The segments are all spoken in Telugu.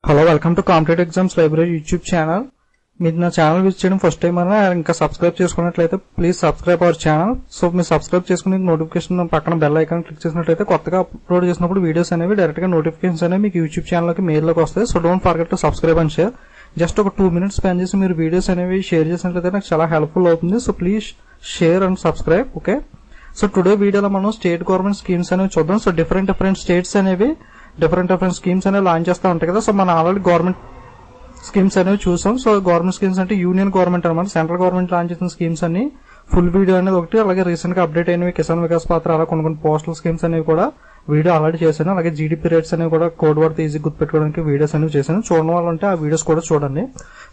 Hello welcome to competitive exams library YouTube channel. మీరు నా ఛానల్ విజిట్ చేయడం ఫస్ట్ టైం అయినా ఇంకా సబ్స్క్రైబ్ చేసుకున్నట్లయితే please subscribe our channel. So మీరు సబ్స్క్రైబ్ చేసుకుని నోటిఫికేషన్ పక్కన బెల్ ఐకాన్ క్లిక్ చేసినట్లయితే కొత్తగా అప్లోడ్ చేసినప్పుడు వీడియోస్ అనేవి డైరెక్ట్ గా నోటిఫికేషన్స్ అనేవి మీకు యూట్యూబ్ ఛానల్కి మెయిల్లోకి వస్తాయి. So don't forget to subscribe and share. Just ఒక 2 minutes స్పెండ్ చేసి మీరు వీడియోస్ అనేవి షేర్ చేసినట్లయితే నాకు చాలా హెల్ప్ఫుల్ అవుతుంది. So please share and subscribe. Okay, so today వీడియోలో మనం స్టేట్ గవర్నమెంట్ స్కీమ్స్ అనేవి చూద్దాం. సో డిఫరెంట్ స్టేట్స్ అనేవి డిఫరెంట్ స్కీమ్స్ అనేవి లాంచ్ చేస్తూ ఉంటాయి కదా. సో మనం ఆల్రెడీ గవర్నమెంట్ స్కీమ్స్ అనేవి చూసాం. సో గవర్నమెంట్ స్కీమ్స్ అంటే యూనియన్ గవర్నమెంట్ అనమాట, సెంట్రల్ గవర్నమెంట్ లాంచ్ చేసిన స్కీమ్స్ అన్ని ఫుల్ వీడియో అనేది ఒకటి, అలాగే రీసెంట్ గా అప్డేట్ అయినవి కిసాన్ వికాస్ పాత్ర, అలా కొన్ని పోస్టల్ స్కీమ్స్ అనేవి కూడా వీడియో ఆల్రెడీ చేశాను. అలాగే జీడీపీ రేట్స్ అనేవి కూడా కోడ్ వర్డ్ ఈజీ గుర్తుపెట్టుకోవడానికి వీడియోస్ అనేవి చేశాను. చూడడం వాళ్ళంటే ఆ వీడియోస్ కూడా చూడండి.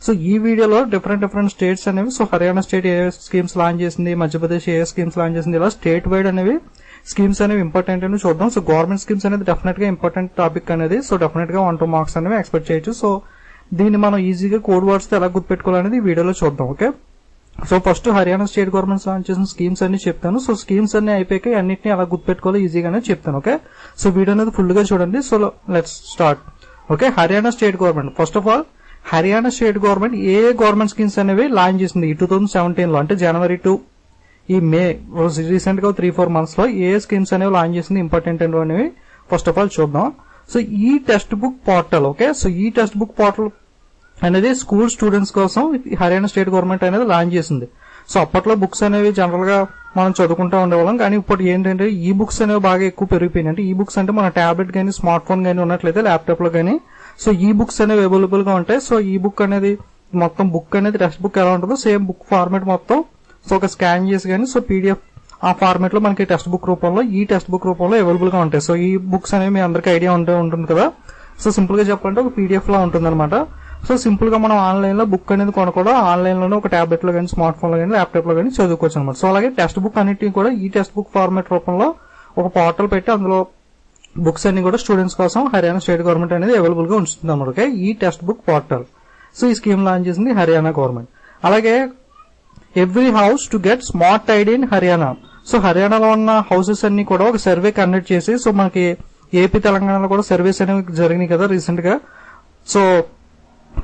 సో ఈ వీడియోలో డిఫరెంట్ స్టేట్స్ అనేవి, సో హర్యానా స్టేట్ ఏ స్కీమ్స్ లాంచ్ చేసింది, మధ్యప్రదేశ్ ఏ స్కీమ్స్ లాంచ్ చేసింది, ఇలా స్టేట్ వైడ్ అనేవి స్కీమ్స్ అనేవి ఇంపార్టెంట్ అని చూద్దాం. సో గవర్నమెంట్ స్కీమ్స్ అనేది డెఫినెట్ గా ఇంపార్టెంట్ టాపిక్ అనేది. సో డెఫినెట్ గా 1-2 మార్క్స్ అనేవి ఎక్స్పెక్ట్ చేయొచ్చు. సో దీన్ని మనం ఈజీగా కోడ్ వర్డ్స్ తో ఎలా గుర్తుపెట్టుకోవాలనేది ఈ వీడియోలో చూద్దాం. Okay, so first Haryana state government launch చేసిన స్కీమ్స్ అన్ని చెప్తాను. సో స్కీమ్స్ అన్ని అయిపోయాక అన్నింటినీ ఎలా గుర్తుపెట్టుకోవాలో ఈజీగానే చెప్తాను. ఓకే, సో వీడియో అనేది ఫుల్ గా చూడండి. So let's start. Okay, Haryana state government. First of all Haryana state government A government schemes అనేవి లాంచ్ చేసింది ఈ 2017 లో, అంటే జనవరి టు ఈ మే రీసెంట్ గా 3-4 months లో ఏ స్కీమ్స్ అనేవి లాంచ్ చేసింది ఇంపార్టెంట్ అనేవి ఫస్ట్ ఆఫ్ ఆల్ చూద్దాం. సో ఈ text book portal, okay, so ఈ టెక్స్ట్ బుక్ పోర్టల్ అనేది స్కూల్ స్టూడెంట్స్ కోసం హర్యానా స్టేట్ గవర్నమెంట్ అనేది లాంచ్ చేసింది. సో అప్పట్లో బుక్స్ అనేవి జనరల్ గా మనం చదువుకుంటూ ఉండేవాళ్ళం, కానీ ఇప్పుడు ఏంటంటే ఈ బుక్స్ అనేవి బాగా ఎక్కువ పెరిగిపోయినాయి. అంటే ఈ బుక్స్ అంటే మన టాబ్లెట్ గానీ స్మార్ట్ ఫోన్ గానీ ఉన్నట్లయితే ల్యాప్టాప్ లో గానీ సో ఈ బుక్స్ అనేవి అవైలబుల్ గా ఉంటాయి. సో ఈ బుక్ అనేది మొత్తం బుక్ అనేది టెక్స్ట్ బుక్ ఎలా ఉంటుందో సేమ్ బుక్ ఫార్మాట్ మొత్తం సో ఒక స్కాన్ చేసి కానీ సో పీడిఎఫ్ ఆ ఫార్మాట్ లో మనకి టెక్స్ట్ బుక్ రూపంలో ఈ టెక్స్ట్ బుక్ రూపంలో అవైలబుల్ గా ఉంటాయి. సో ఈ బుక్స్ అనేవి మీ అందరికీ ఐడియా ఉంటుంది కదా. సో సింపుల్ గా చెప్పాలంటే ఒక పీడిఎఫ్ లా ఉంటుంది అనమాట. సో సింపుల్ గా మనం ఆన్లైన్ లో బుక్ అనేది కొనకూడదు, ఆన్లైన్ లోనే ఒక టాబ్లెట్ లో కానీ స్మార్ట్ ఫోన్ లో కానీ ల్యాప్టాప్ లో కానీ చదువుకోవచ్చు అనమాట. సో అలాగే టెక్స్ట్ బుక్ అన్నిటిని కూడా ఈ టెక్స్ట్ బుక్ ఫార్మాట్ రూపంలో ఒక పోర్టల్ పెట్టి అందులో బుక్స్ అన్ని కూడా స్టూడెంట్స్ కోసం హర్యానా స్టేట్ గవర్నమెంట్ అనేది అవైలబుల్ గా ఉంచుతుంది అనమాట. ఓకే, ఈ టెక్స్ట్ బుక్ పోర్టల్. సో ఈ స్కీమ్ లాంచ్ చేసింది హర్యానా గవర్నమెంట్. అలాగే every house to get smart ID in Haryana. So హర్యానాలో ఉన్న హౌసెస్ అన్ని కూడా ఒక సర్వే కండక్ట్ చేసి, సో మనకి ఏపీ తెలంగాణలో కూడా సర్వేస్ అనేవి జరిగినాయి కదా రీసెంట్ గా. సో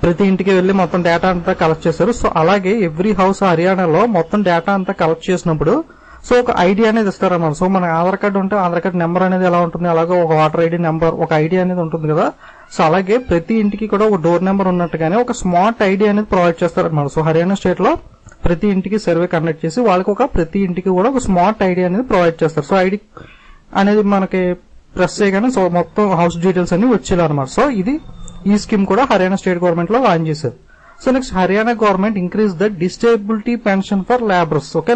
ప్రతి ఇంటికి వెళ్లి మొత్తం డేటా అంతా కలెక్ట్ చేశారు. సో అలాగే ఎవ్రీ హౌస్ హర్యానాలో మొత్తం డేటా అంతా కలెక్ట్ చేసినప్పుడు సో ఒక ఐడి అనేది ఇస్తారన్నమాట. సో మన ఆధార్ కార్డు ఉంటే ఆధార్ కార్డు నెంబర్ అనేది ఎలా ఉంటుంది, అలాగే ఒక వాటర్ ఐడి నెంబర్, ఒక ఐడి అనేది ఉంటుంది కదా. సో అలాగే ప్రతి ఇంటికి కూడా ఒక డోర్ నెంబర్ ఉన్నట్టుగానే ఒక స్మార్ట్ ఐడి అనేది ప్రొవైడ్ చేస్తారన్నమాట. సో హర్యానా స్టేట్ లో ప్రతి ఇంటికి సర్వే కండక్ట్ చేసి వాళ్ళకి ప్రతి ఇంటికి కూడా ఒక స్మార్ట్ ఐడి అనేది ప్రొవైడ్ చేస్తారు. సో ఐడి అనేది మనకి ప్రెస్ చేయగానే సో మొత్తం హౌస్ డీటెయిల్స్ అన్ని వచ్చేయాలన్నమాట. సో ఇది ఈ స్కీమ్ కూడా హర్యానా స్టేట్ గవర్నమెంట్ లో లాంచ్ చేశారు. So next Haryana government increase the disability pension for labours. Okay,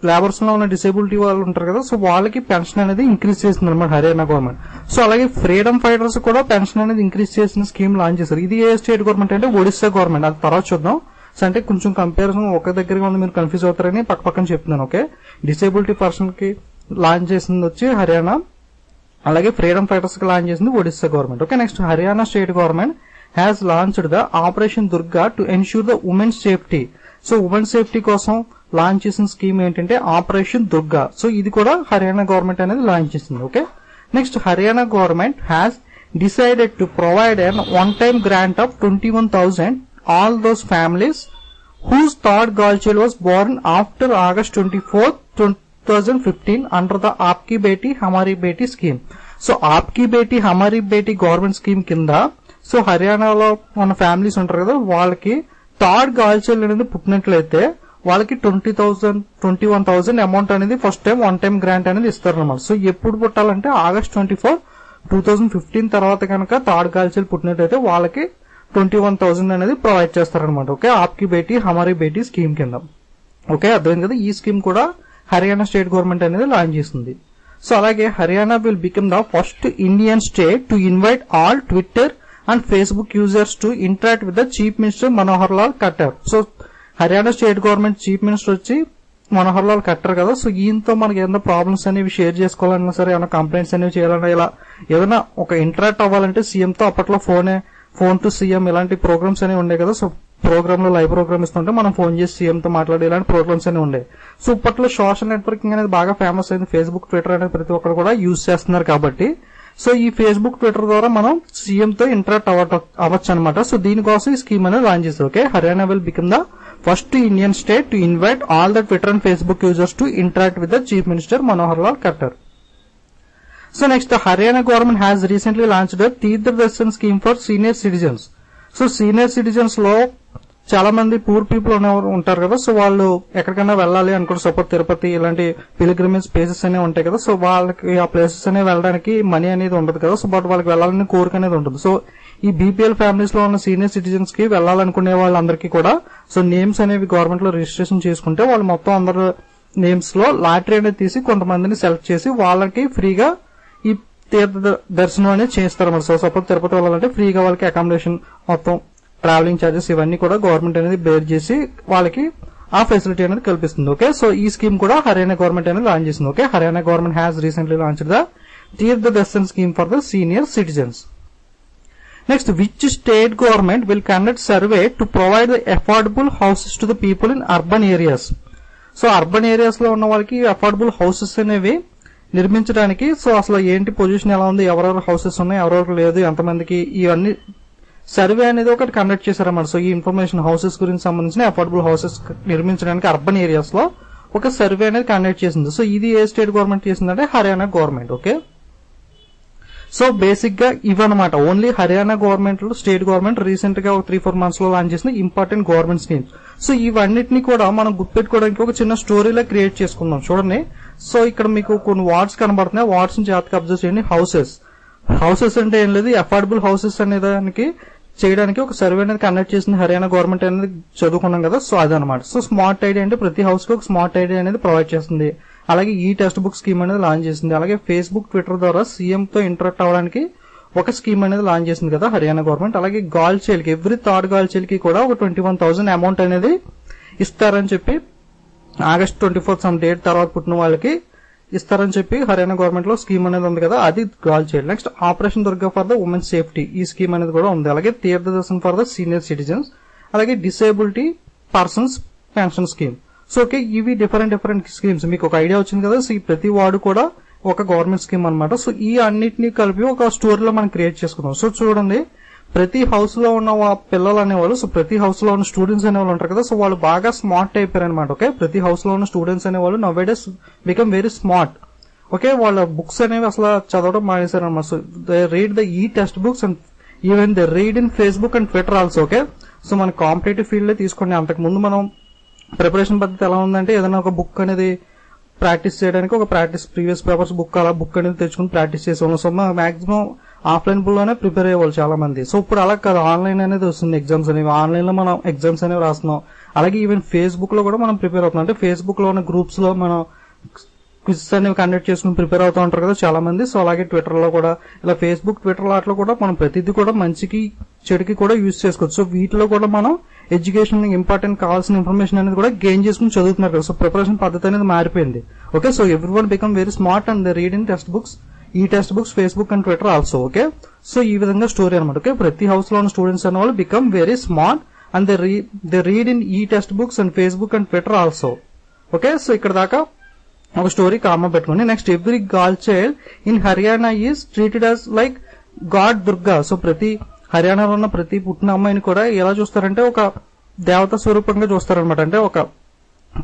labours లో ఉన్న డిసేబిలిటీ వాళ్ళు ఉంటారు కదా, సో వాళ్ళకి పెన్షన్ అనేది ఇంక్రీజ్ చేసింది అనమాట హర్యానా గవర్నమెంట్. సో అలాగే ఫ్రీడమ్ ఫైటర్స్ కూడా పెన్షన్ అనేది ఇంక్రీజ్ చేసిన స్కీమ్ లాంచ్ చేశారు. ఇది ఏ స్టేట్ గవర్నమెంట్ అంటే ఒడిశా గవర్నమెంట్. అది తర్వాత చూద్దాం. సో అంటే కొంచెం కంపారిజన్ ఒక దగ్గరగా ఉంది, మీరు కన్ఫ్యూజ్ అవుతారని పక్కన చెప్తున్నాను. ఓకే, డిసేబిలిటీ పర్సన్ కి లాంచ్ చేసింది వచ్చి హర్యానా, అలాగే ఫ్రీడమ్ ఫైటర్స్ కి లాంచ్ చేసింది Odisha government. Okay, next Haryana state government has launched the operation Durga to ensure the women's safety. So women safety కోసం లాంచ్ చేసిన స్కీమ్ ఏంటంటే ఆపరేషన్ దుర్గా. సో ఇది కూడా హర్యానా గవర్నమెంట్ అనేది లాంచ్ చేసింది. Okay, next Haryana government has decided to provide an one-time grant of 21,000 all those families whose third girl was born after August 24, 2015 under the Aapki Beti Hamari Beti scheme. So Aapki Beti Hamari Beti government scheme కింద సో హర్యానాలో మన ఫ్యామిలీస్ ఉంటారు కదా, వాళ్ళకి థర్డ్ గర్ల్ చైల్డ్ అనేది పుట్టినట్లయితే వాళ్ళకి 21,000 అమౌంట్ అనేది ఫస్ట్ టైం వన్-టైమ్ గ్రాంట్ అనేది ఇస్తారన్నమాట. సో ఎప్పుడు పుట్టాలంటే August 24, 2015 తర్వాత కనుక థర్డ్ గర్ల్ చైల్డ్ పుట్టినట్లయితే వాళ్ళకి 21,000 అనేది ప్రొవైడ్ చేస్తారనమాట. ఓకే, ఆప్కి బేటీ హమారీ బేటీ స్కీమ్ కింద. ఓకే, అర్థమైంది కదా. ఈ స్కీమ్ కూడా హర్యానా స్టేట్ గవర్నమెంట్ అనేది లాంచ్ చేసింది. సో అలాగే Haryana will become the first Indian state to invite all Twitter and Facebook users to interact with the chief minister Manohar Lal Khattar. So Haryana state government chief minister వచ్చి మనోహర్ లాల్ ఖట్టర్ కదా. సో ఈయనతో మనకి ఏదైనా ప్రాబ్లమ్స్ అనేవి షేర్ చేసుకోవాలన్నా సరే, ఏమైనా కంప్లైంట్స్ అనేవి చేయాలన్నా, ఇలా ఏదైనా ఒక ఇంటరాక్ట్ అవ్వాలంటే సీఎం తో అప్పట్లో ఫోన్ టు సీఎం ఇలాంటి ప్రోగ్రామ్స్ అనేవి ఉండే కదా. సో ప్రోగ్రామ్ లో లైవ్ ప్రోగ్రామ్ ఇస్తుంటే మనం ఫోన్ చేసి సీఎం తో మాట్లాడే ఇలాంటి ప్రోగ్రామ్స్ అనేవి ఉండే. సో ఇప్పట్లో సోషల్ నెట్వర్కింగ్ అనేది బాగా ఫేమస్ అయింది. ఫేస్బుక్, ట్విట్టర్ అనేది ప్రతి ఒక్కరు కూడా యూజ్ చేస్తున్నారు కాబట్టి సో ఈ ఫేస్బుక్ ట్విట్టర్ ద్వారా మనం సీఎం తో ఇంటరాక్ట్ అవ్వచ్చు అనమాట. సో దీనికోసం ఈ స్కీమ్ అనేది లాంచ్ చేశారు. Okay, Haryana will become the first Indian state to invite all the Twitter and Facebook users to interact with the chief minister Manohar Lal Khattar. So next, the Haryana government has recently launched a Tirth Darshan scheme for senior citizens. So senior citizens లో చాలా మంది పూర్ పీపుల్ ఉంటారు కదా. సో వాళ్ళు ఎక్కడికైనా వెళ్ళాలి అనుకుంటే సపోజ్ తిరుపతి ఇలాంటి పిలిగ్రిమేజ్ ప్లేసెస్ అనేవి ఉంటాయి కదా. సో వాళ్ళకి ఆ ప్లేసెస్ అనేవి వెళ్ళడానికి మనీ అనేది ఉండదు కదా. సో బట్ వాళ్ళకి వెళ్ళాలని కోరిక అనేది ఉంటుంది. సో ఈ బీపీఎల్ ఫ్యామిలీస్ లో ఉన్న సీనియర్ సిటిజన్స్ కి వెళ్ళాలనుకునే వాళ్ళందరికీ కూడా సో నేమ్స్ అనేవి గవర్నమెంట్ లో రిజిస్ట్రేషన్ చేసుకుంటే వాళ్ళు మొత్తం అందరు నేమ్స్ లో లాటరీ అనేది తీసి కొంతమందిని సెలెక్ట్ చేసి వాళ్ళకి ఫ్రీగా ఈ తీర్థ దర్శనం అనేది చేస్తారు. సో సపోజ్ తిరుపతి వెళ్ళాలంటే ఫ్రీగా వాళ్ళకి అకామిడేషన్ మొత్తం ట్రావెలింగ్ చార్జెస్ ఇవన్నీ కూడా గవర్నమెంట్ అనేది బేర్ చేసి వాళ్ళకి ఆ ఫెసిలిటీ అనేది కల్పిస్తుంది. ఓకే, సో ఈ స్కీమ్ కూడా హర్యానా గవర్నమెంట్ అనేది లాంచ్ చేసింది. Okay, Haryana government has recently launched the Tirtha Darshan scheme for the senior citizens. Next, which state government will conduct survey to provide the affordable houses to the people in urban areas. So urban areas లో ఉన్న వాళ్ళకి అఫోర్డబుల్ హౌసెస్ అనేవి నిర్మించడానికి సో అసలు ఏంటి పొజిషన్ ఎలా ఉంది, ఎవరెవరు హౌసెస్ ఉన్నాయి, ఎవరెవరు లేదు, ఎంతమందికి, ఇవన్నీ సర్వే అనేది ఒకటి కండక్ట్ చేశారన్నమాట. సో ఈ ఇన్ఫర్మేషన్ హౌసెస్ గురించి సంబంధించిన అఫోర్డబుల్ హౌసెస్ నిర్మించడానికి అర్బన్ ఏరియాస్ లో ఒక సర్వే అనేది కండక్ట్ చేసింది. సో ఇది ఏ స్టేట్ గవర్నమెంట్ చేసిందంటే Haryana government. Okay, so basic గా ఇవన్నమాట ఓన్లీ హర్యానా గవర్నమెంట్ లో స్టేట్ గవర్నమెంట్ రీసెంట్ గా 3-4 months లో లాంచ్ చేసిన ఇంపార్టెంట్ గవర్నమెంట్ స్కీమ్స్. సో ఇవన్నిటిని కూడా మనం గుర్తుపెట్టుకోవడానికి ఒక చిన్న స్టోరీలా క్రియేట్ చేసుకుందాం. చూడండి, సో ఇక్కడ మీకు కొన్ని వార్డ్స్ కనబడుతున్నాయి. వార్డ్స్ ని జాగ్రత్తగా అబ్జర్వ్ చేయండి. హౌసెస్ అంటే ఏం లేదు, అఫోర్డబుల్ హౌసెస్ అనే దానికి చేయడానికి ఒక సర్వే అనేది కండక్ట్ చేసింది హర్యానా గవర్నమెంట్ అనేది చదువుకున్నాం కదా. సో అదనమాట. సో స్మార్ట్ ఐడి అంటే ప్రతి హౌస్ కి ఒక స్మార్ట్ ఐడి అనేది ప్రొవైడ్ చేస్తుంది. అలాగే ఈ టెక్స్ట్ బుక్ స్కీమ్ అనేది లాంచ్ చేసింది. అలాగే ఫేస్బుక్ ట్విట్టర్ ద్వారా సీఎం తో ఇంటరాక్ట్ అవ్వడానికి ఒక స్కీమ్ అనేది లాంచ్ చేసింది కదా హర్యానా గవర్నమెంట్. అలాగే గర్ల్ చైల్డ్ కి ఎవ్రీ థర్డ్ గర్ల్ చైల్డ్ కి కూడా ఒక 21,000 అమౌంట్ అనేది ఇస్తారని చెప్పి August 24th సమ్ డేట్ తర్వాత పుట్టిన వాళ్ళకి ఇస్తారని చెప్పి హర్యానా గవర్నమెంట్ లో స్కీమ్ అనేది ఉంది కదా, అది girl child. Next, operation Durga for the women safety, ఈ స్కీమ్ అనేది కూడా ఉంది. అలాగే Tirtha Darshan for the senior citizens, అలాగే disability persons pension scheme. So okay, ఇవి డిఫరెంట్ స్కీమ్స్. మీకు ఒక ఐడియా వచ్చింది కదా. సో ఈ ప్రతి వార్డు కూడా ఒక గవర్నమెంట్ స్కీమ్ అనమాట. సో ఈ అన్నిటిని కలిపి ఒక స్టోరీలో మనం క్రియేట్ చేసుకుందాం. సో చూడండి, ప్రతి హౌస్ లో ఉన్న పిల్లలు అనేవాళ్ళు, సో ప్రతి హౌస్ లో ఉన్న స్టూడెంట్స్ అనేవాళ్ళు ఉంటారు కదా. సో వాళ్ళు బాగా స్మార్ట్ అయిపోయారు అనమాట. ఓకే, ప్రతి హౌస్ లో ఉన్న స్టూడెంట్స్ అనేవాళ్ళు now days become very smart. Okay, వాళ్ళ బుక్స్ అనేవి అసలు చదవడం మానేశారు అనమాట. సో దే రీడ్ ద ఈ text books and even they read in Facebook and Twitter also. Okay, so మన కాంపిటేటివ్ ఫీల్డ్ లో తీసుకోండి. అంతకు ముందు మనం ప్రిపరేషన్ పద్ధతి ఎలా ఉందంటే ఏదైనా ఒక బుక్ అనేది ప్రాక్టీస్ చేయడానికి ఒక ప్రీవియస్ పేపర్స్ బుక్ అలా బుక్ అనేది తెచ్చుకుని ప్రాక్టీస్ చేసేవాళ్ళం. సో మాక్సిమం ఆఫ్లైన్ లోనే ప్రిపేర్ అయ్యేవాళ్ళు చాలా మంది. సో ఇప్పుడు అలా కాదు, ఆన్లైన్ అనేది వస్తుంది. ఎగ్జామ్స్ అనేవి ఆన్లైన్ లో మనం ఎగ్జామ్స్ అనేవి రాస్తున్నాం. అలాగే ఈవెన్ ఫేస్బుక్ లో కూడా మనం ప్రిపేర్ అవుతున్నాం. అంటే ఫేస్బుక్ లో ఉన్న గ్రూప్స్ లో మనం క్విజ్ అనేవి కండక్ట్ చేసుకుని ప్రిపేర్ అవుతూ ఉంటారు కదా చాలా మంది. సో అలాగే ట్విట్టర్ లో కూడా ఇలా ఫేస్బుక్ ట్విట్టర్ అట్లా కూడా మనం ప్రతిదీ కూడా మంచికి చెడుకి కూడా యూజ్ చేసుకోవచ్చు. సో వీటిలో కూడా మనం ఎడ్యుకేషన్ ఇంపార్టెంట్ కావాల్సిన ఇన్ఫర్మేషన్ అనేది కూడా గెయిన్ చేసుకుని చదువుతున్నారు కదా. సో ప్రిపరేషన్ పద్ధతి అనేది మారిపోయింది. Okay, so every one become very smart and they read in text books, ఈ text books, Facebook and Twitter also. Okay, so ఈ విధంగా స్టోరీ అనమాట. ఓకే, ప్రతి హౌస్ లో ఉన్న స్టూడెంట్స్ అనే వాళ్ళు become very smart and they read in ఈ text books and Facebook and Twitter also. Okay, so ఇక్కడ దాకా ఒక స్టోరీ కామా పెట్టుకోండి. Next, every girl child in Haryana is treated as like god Durga. So ప్రతి హర్యానాలో ఉన్న ప్రతి పుట్టిన అమ్మాయిని కూడా ఎలా చూస్తారంటే ఒక దేవత స్వరూపంగా చూస్తారనమాట. అంటే ఒక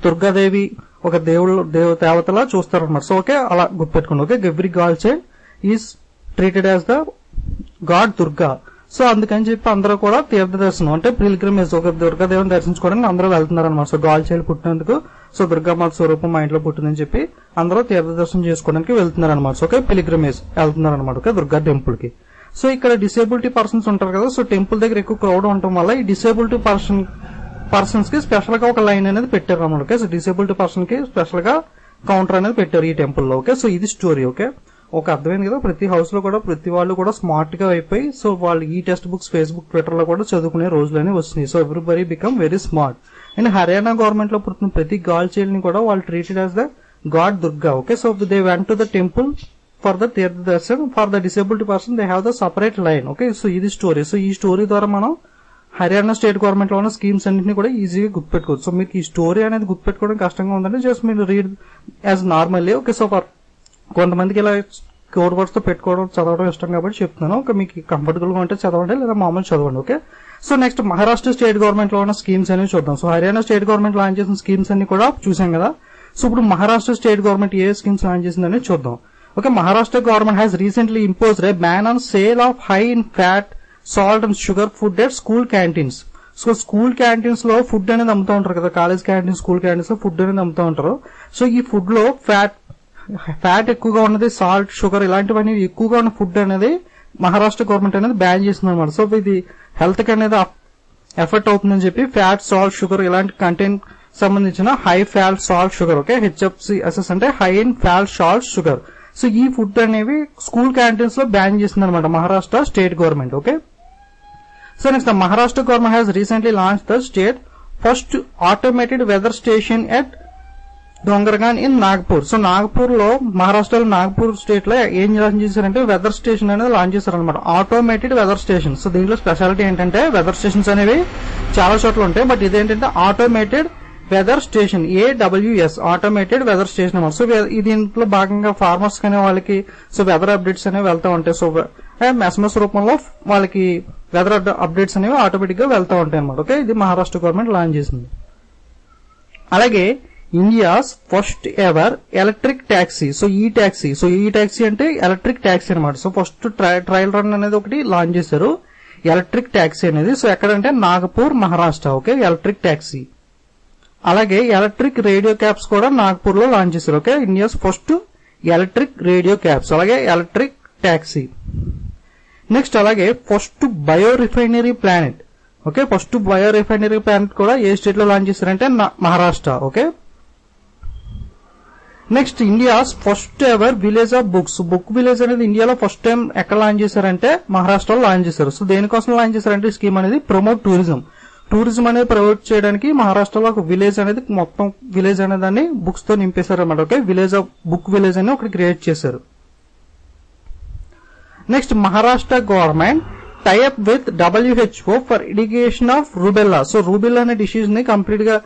దుర్గాదేవి, ఒక దేవతలా చూస్తారనమాట. సో ఓకే, అలా గుర్తుపెట్టుకోండి. Okay, every girl child is treated as the god Durga. So అందుకని చెప్పి అందరూ కూడా తీర్థ దర్శనం అంటే పిల్గ్రిమేజ్, ఒక దుర్గాదేవిని దర్శించుకోవడానికి అందరూ వెళ్తున్నారు అనమాట. సో గర్ల్ చైల్డ్ పుట్టినందుకు, సో దుర్గామాత స్వరూపం మా ఇంట్లో పుట్టిందని చెప్పి అందరూ తీర్థ దర్శనం చేసుకోవడానికి వెళ్తున్నారు అనమాట. సో ఓకే, పిల్గ్రిమేజ్ వెళ్తున్నారు అనమాట. ఓకే, దుర్గా టెంపుల్ కి. సో ఇక్కడ డిసేబిలిటీ పర్సన్స్ ఉంటారు కదా. సో టెంపుల్ దగ్గర ఎక్కువ క్రౌడ్ ఉండటం వల్ల ఈ డిసేబిలిటీ పర్సన్స్ కి స్పెషల్ గా ఒక లైన్ అనేది పెట్టారు అన్నమాట. ఓకే, సో డిసేబిలిటీ పర్సన్ కి స్పెషల్ గా కౌంటర్ అనేది పెట్టారు ఈ టెంపుల్ లో. ఓకే, సో ఇది స్టోరీ. ఓకే, ఒక అర్థమైంది కదా. ప్రతి హౌస్ లో కూడా ప్రతి వాళ్ళు కూడా స్మార్ట్ గా అయిపోయి సో వాళ్ళు ఈ టెక్స్ట్ బుక్స్, ఫేస్బుక్, ట్విట్టర్ లో కూడా చదువుకునే రోజులనే వస్తున్నాయి. So everybody become very smart. And Haryana government లో పుట్టిన ప్రతి గర్ల్ చైల్డ్ ని కూడా వాళ్ళు treated as the god Durga. Okay, so they went to the temple for the Tirtha Darshan. For the disability person they have the separate line. Okay, so ఇది స్టోరీ. సో ఈ స్టోరీ ద్వారా మనం హర్యానా స్టేట్ గవర్నమెంట్ లో ఉన్న స్కీమ్స్ అన్నింటినీ కూడా ఈజీగా గుర్తుపెట్టుకోవచ్చు. సో మీకు ఈ స్టోరీ అనేది గుర్తుపెట్టుకోవడం కష్టంగా ఉందంటే జస్ట్ మీరు read as normally. Okay, so for కొంతమందికి ఇలా కోడ్ వర్డ్స్ తో పెట్టుకోవడం చదవడం ఇష్టం కాబట్టి చెప్తున్నాను. ఓకే, మీకు కంఫర్టబుల్ గా ఉంటే చదవండి, లేదా మామూలు చదవండి. Okay, so next Maharashtra state government లో ఉన్న స్కీమ్స్ అనేవి చూద్దాం. So Haryana state government launch చేసిన స్కీమ్స్ అన్ని కూడా చూసాం కదా. సో ఇప్పుడు మహారాష్ట్ర స్టేట్ గవర్నమెంట్ ఏ స్కీమ్స్ లాంచ్ చేసిందని చూద్దాం. Okay, Maharashtra government has recently imposed A ban on sale of high in fat, salt and sugar food at school canteens. So school canteens లో ఫుడ్ అనేది అమ్ముతూ ఉంటారు కదా, కాలేజ్ క్యాంటీన్స్, స్కూల్ క్యాంటీన్స్ లో ఫుడ్ అనేది అమ్ముతూ ఉంటారు. సో ఈ ఫుడ్ లో ఫ్యాట్ ఎక్కువగా ఉన్నది, సాల్ట్, షుగర్ ఇలాంటివన్నీ ఎక్కువగా ఉన్న ఫుడ్ అనేది మహారాష్ట్ర గవర్నమెంట్ అనేది బ్యాన్ చేస్తుంది అనమాట. సో ఇది హెల్త్ కి అనేది ఎఫెక్ట్ అవుతుందని చెప్పి ఫ్యాట్, సాల్ట్, షుగర్ ఇలాంటి కంటెంట్ సంబంధించిన high fat, salt, sugar, okay, HFCS అంటే high in fat, salt, sugar. So ఈ ఫుడ్ అనేవి స్కూల్ క్యాంటీన్స్ లో బ్యాన్ చేస్తుంది అనమాట Maharashtra state government. Okay, so next Maharashtra government has recently launch the state first automated weather station at Dongargaon in Nagpur. So Nagpur లో, మహారాష్ట్రలో నాగపూర్ స్టేట్ లో ఏం లాంచ్ చేశారంటే వెదర్ స్టేషన్ అనేది లాంచ్ చేశారనమాట, ఆటోమేటెడ్ వెదర్ స్టేషన్. సో దీంట్లో స్పెషాలిటీ ఏంటంటే వెదర్ స్టేషన్స్ అనేవి చాలా చోట్ల ఉంటాయి, బట్ ఇదేంటంటే automated weather station, AWS, automated weather station అనమాట. సో దీంట్లో భాగంగా ఫార్మర్స్ కానీ వాళ్ళకి సో వెదర్ అప్డేట్స్ అనేవి వెళ్తూ ఉంటాయి. సో SMS రూపంలో వాళ్ళకి వెదర్ అప్డేట్స్ అనేవి ఆటోమేటిక్ గా వెళ్తూ ఉంటాయి అనమాట. ఓకే, ఇది మహారాష్ట్ర గవర్నమెంట్ లాంచ్ చేసింది. అలాగే India's first ever electric taxi. So ఈ ట్యాక్సీ అంటే ఎలక్ట్రిక్ ట్యాక్సీ అనమాట. సో ఫస్ట్ ట్రయల్ రన్ అనేది ఒకటి లాంచ్ చేశారు, ఎలక్ట్రిక్ ట్యాక్సీ అనేది. సో ఎక్కడంటే Nagpur, Maharashtra. Okay, electric taxi. అలాగే ఎలక్ట్రిక్ రేడియో క్యాబ్స్ కూడా నాగపూర్ లో లాంచ్ చేశారు. Okay, India's first electric radio cabs, అలాగే ఎలక్ట్రిక్ ట్యాక్సీ. నెక్స్ట్ అలాగే first bio refinery planet. Okay, first bio refinery planet కూడా ఏ స్టేట్ లో లాంచ్ చేశారంటే Maharashtra. Okay, next India's first ever village of books. Book village అనేది ఇండియాలో ఫస్ట్ టైం ఎక్కడ లాంచ్ చేశారంటే మహారాష్ట్రలో లాంచ్ చేశారు. సో దేనికోసం లాంచ్ చేశారంటే ఈ స్కీమ్ అనేది ప్రమోట్ టూరిజం అనేది ప్రమోట్ చేయడానికి మహారాష్ట్రలో ఒక విలేజ్ అనేది, మొత్తం విలేజ్ అనే దాన్ని బుక్స్ తో నింపేశారు అనమాట. ఓకే, బుక్ విలేజ్ అని ఒకటి క్రియేట్ చేశారు. Next Maharashtra government tie up with WHO for eradication of rubella. So rubella అనే డిసీజ్ ని కంప్లీట్ గా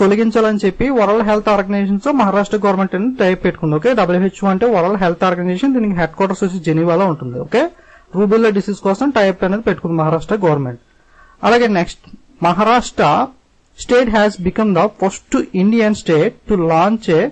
తొలగించాలని చెప్పి వరల్డ్ హెల్త్ ఆర్గనైజేషన్ తో మహారాష్ట్ర గవర్నమెంట్ అనేది టైప్ పెట్టుకుంది. ఓకే, WHO అంటే వరల్డ్ హెల్త్ ఆర్గనైజేషన్, దీనికి హెడ్ క్వార్టర్స్ వచ్చి జెనీవాలో ఉంటుంది. ఓకే, రూబెల్లా డిసీజ్ కోసం టైప్ అనేది పెట్టుకుంది మహారాష్ట్ర గవర్నమెంట్. అలాగే next Maharashtra state has become the first Indian state to launch a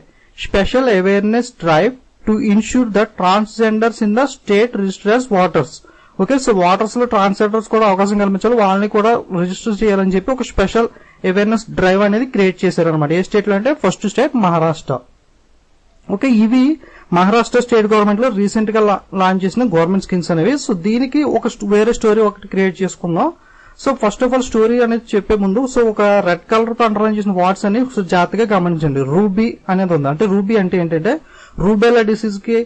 special awareness drive to ensure the transgenders in the state registers waters. Okay, so waters లో ట్రాన్స్జెండర్స్ కూడా అవకాశం కల్పించాలి, వాళ్ళని కూడా రిజిస్టర్ చేయాలని చెప్పి ఒక స్పెషల్ అవేర్నెస్ డ్రైవ్ అనేది క్రియేట్ చేశారు అనమాట. ఏ స్టేట్ లో అంటే ఫస్ట్ స్టేట్ మహారాష్ట్ర. ఓకే, ఇవి మహారాష్ట్ర స్టేట్ గవర్నమెంట్ లో రీసెంట్ గా లాంచ్ చేసిన గవర్నమెంట్ స్కీమ్స్ అనేవి. సో దీనికి ఒక వేరే స్టోరీ ఒకటి క్రియేట్ చేసుకుందాం. So first of all story అనేది చెప్పే ముందు సో ఒక రెడ్ కలర్ తో అండర్లైన్ చేసిన వర్డ్స్ అని జాగ్రత్తగా గమనించండి. రూబీ అనేది ఉంది. అంటే రూబీ అంటే ఏంటంటే రూబెల్లా డిసీజ్ కి